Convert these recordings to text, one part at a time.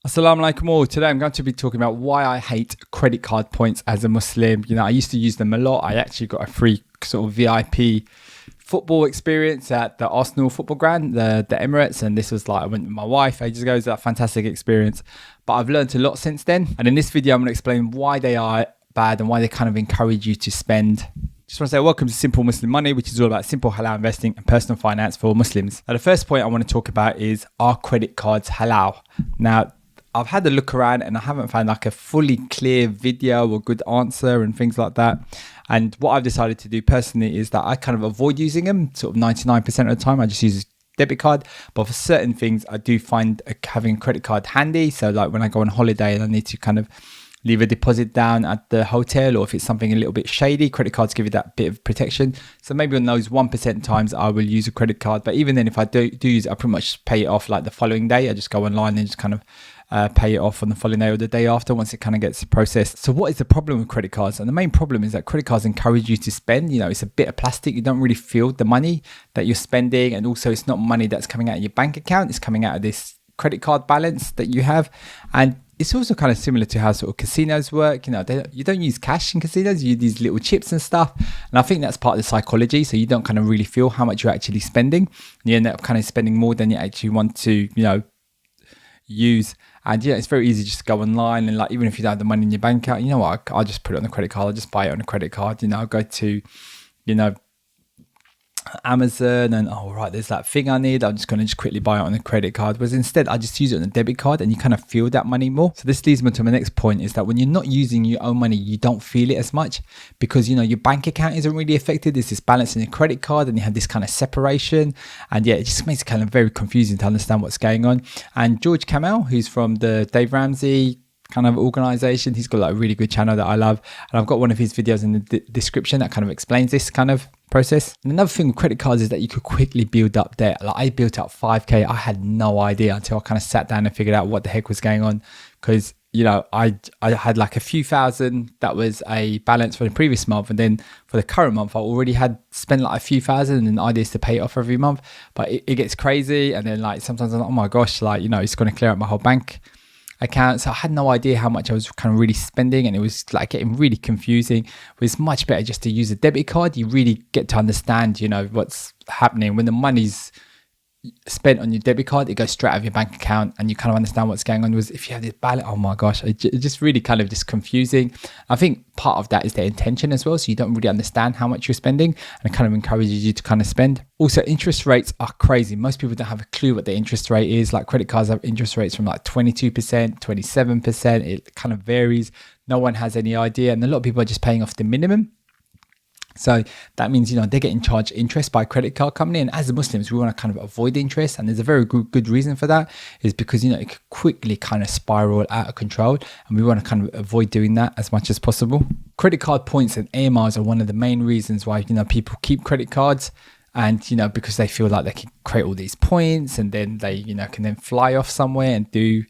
Assalamu alaikum all. Today I'm going to be talking about why I hate credit card points as a Muslim. I used to use them a lot. I actually got a free sort of VIP football experience at the Arsenal football ground, the Emirates. And this was like, I went with my wife ages ago. It was a fantastic experience. But I've learned a lot since then. And in this video, I'm going to explain why they are bad and why they kind of encourage you to spend. Just want to say welcome to Simple Muslim Money, which is all about simple halal investing and personal finance for Muslims. Now, the first point I want to talk about is, are credit cards halal? Now, I've had a look around and I haven't found like a fully clear video or good answer and things like that. And what I've decided to do personally is that I kind of avoid using them sort of 99% of the time. I just use a debit card. But for certain things, I do find having a credit card handy. So like when I go on holiday and I need to kind of leave a deposit down at the hotel, or if it's something a little bit shady, credit cards give you that bit of protection. So maybe on those 1% times I will use a credit card. But even then, if I do use it, I pretty much pay it off like the following day. I just go online and just kind of pay it off on the following day or the day after once it kind of gets processed. So what is the problem with credit cards? And the main problem is that credit cards encourage you to spend. It's a bit of plastic. You don't really feel the money that you're spending. And also it's not money that's coming out of your bank account. It's coming out of this credit card balance that you have. And it's also kind of similar to how sort of casinos work. You don't use cash in casinos, you use these little chips and stuff. And I think that's part of the psychology. So you don't kind of really feel how much you're actually spending. You end up kind of spending more than you actually want to, use. And it's very easy just to go online and like, even if you don't have the money in your bank account, I'll just put it on the credit card. I'll just buy it on a credit card. I'll go to, Amazon and there's that thing I need, I'm just going to quickly buy it on a credit card. Whereas instead I just use it on a debit card and you kind of feel that money more. So this leads me to my next point, is that when you're not using your own money, you don't feel it as much because your bank account isn't really affected. There's this balance in your credit card and you have this kind of separation, and it just makes it kind of very confusing to understand what's going on. And George Kamel, who's from the Dave Ramsey kind of organization, he's got like a really good channel that I love, and I've got one of his videos in the description that kind of explains this kind of process. And another thing with credit cards is that you could quickly build up debt. Like I built up 5k. I had no idea until I kind of sat down and figured out what the heck was going on, because I had like a few thousand that was a balance for the previous month, and then for the current month I already had spent like a few thousand, and the idea is to pay it off every month. But it gets crazy, and then like sometimes I'm like, oh my gosh, like it's going to clear out my whole bank account. So I had no idea how much I was kind of really spending, and it was like getting really confusing. But it's much better just to use a debit card. You really get to understand what's happening when the money's spent on your debit card. It goes straight out of your bank account and you kind of understand what's going on. Was if you have this balance, oh my gosh, it's just really kind of just confusing. I think part of that is their intention as well, so you don't really understand how much you're spending, and it kind of encourages you to kind of spend. Also, interest rates are crazy. Most people don't have a clue what the interest rate is. Like credit cards have interest rates from like 22%, 27%. It kind of varies. No one has any idea, and a lot of people are just paying off the minimum. So that means, they're getting charged interest by a credit card company. And as Muslims, we want to kind of avoid interest. And there's a very good reason for that, is because, it could quickly kind of spiral out of control. And we want to kind of avoid doing that as much as possible. Credit card points and air miles are one of the main reasons why, people keep credit cards. And, because they feel like they can create all these points, and then they, can then fly off somewhere and do,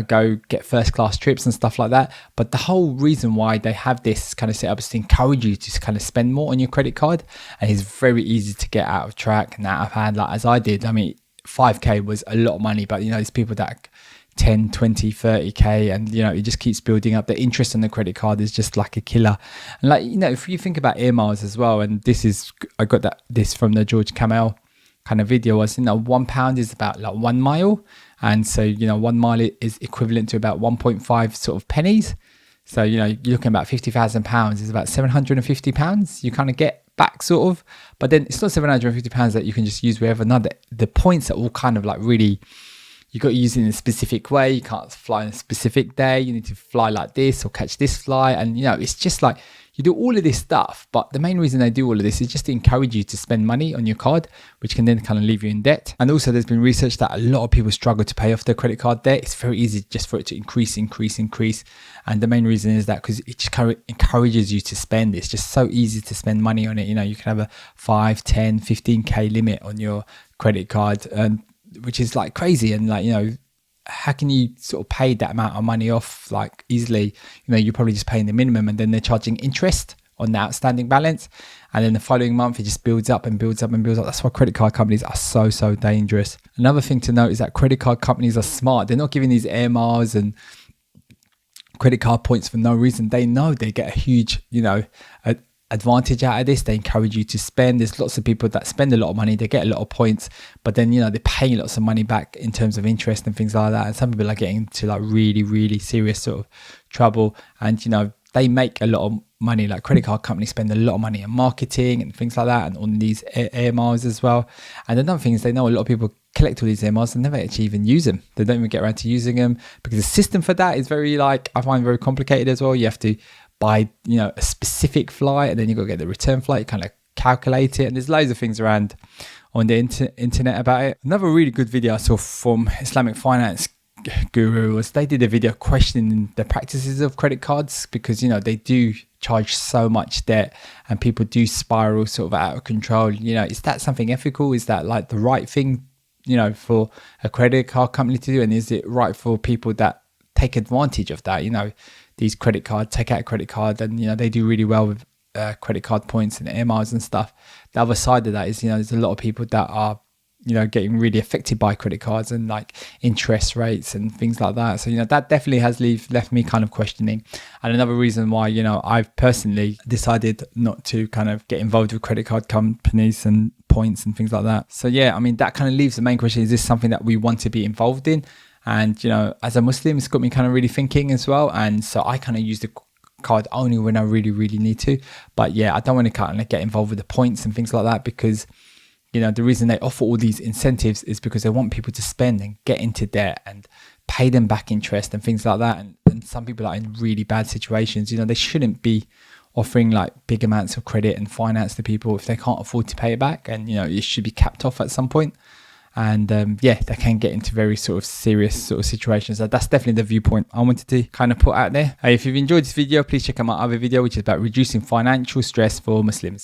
go get first class trips and stuff like that. But the whole reason why they have this kind of setup is to encourage you to kind of spend more on your credit card. And it's very easy to get out of track and out of hand, like as I did. I mean, 5k was a lot of money, but there's people that 10, 20, 30k, and it just keeps building up. The interest on the credit card is just like a killer. And like, if you think about air miles as well, and I got this from the George Kamel kind of video, was £1 is about like 1 mile, and so 1 mile is equivalent to about 1.5 sort of pennies. So you're looking about £50,000 is about £750 you kind of get back sort of. But then it's not £750 that you can just use wherever. Now the points are all kind of like really, you got to use it in a specific way. You can't fly on a specific day. You need to fly like this or catch this flight. And, it's just like you do all of this stuff. But the main reason they do all of this is just to encourage you to spend money on your card, which can then kind of leave you in debt. And also there's been research that a lot of people struggle to pay off their credit card debt. It's very easy just for it to increase. And the main reason is that because it just kind of encourages you to spend. It's just so easy to spend money on it. You can have a 5, 10, 15k limit on your credit card, and which is like crazy. And like, how can you sort of pay that amount of money off like easily? You're probably just paying the minimum, and then they're charging interest on the outstanding balance, and then the following month it just builds up and builds up and builds up. That's why credit card companies are so dangerous. Another thing to note is that credit card companies are smart. They're not giving these air miles and credit card points for no reason. They know they get a huge, advantage out of this. They encourage you to spend. There's lots of people that spend a lot of money, they get a lot of points, but then they're paying lots of money back in terms of interest and things like that. And some people are getting into like really serious sort of trouble, and they make a lot of money. Like credit card companies spend a lot of money on marketing and things like that, and on these air miles as well. And another thing is, they know a lot of people collect all these air miles and never actually even use them. They don't even get around to using them, because the system for that is very, I find very complicated as well. You have to buy a specific flight, and then you've got to get the return flight. You kind of calculate it, and there's loads of things around on the internet about it. Another really good video I saw from Islamic Finance Guru was, they did a video questioning the practices of credit cards, because they do charge so much debt and people do spiral sort of out of control. Is that something ethical? Is that like the right thing for a credit card company to do? And is it right for people that take advantage of that? These credit cards, take out a credit card, and they do really well with credit card points and air miles and stuff. The other side of that is there's a lot of people that are getting really affected by credit cards and like interest rates and things like that. So that definitely has left me kind of questioning. And another reason why I've personally decided not to kind of get involved with credit card companies and points and things like that. So that kind of leaves the main question: is this something that we want to be involved in? And as a Muslim, it's got me kind of really thinking as well. And so I kind of use the card only when I really need to. But I don't want to kind of get involved with the points and things like that, because the reason they offer all these incentives is because they want people to spend and get into debt and pay them back interest and things like that. And some people are in really bad situations. They shouldn't be offering like big amounts of credit and finance to people if they can't afford to pay it back. And it should be capped off at some point. And they can get into very sort of serious sort of situations. So that's definitely the viewpoint I wanted to kind of put out there. If you've enjoyed this video, please check out my other video, which is about reducing financial stress for Muslims.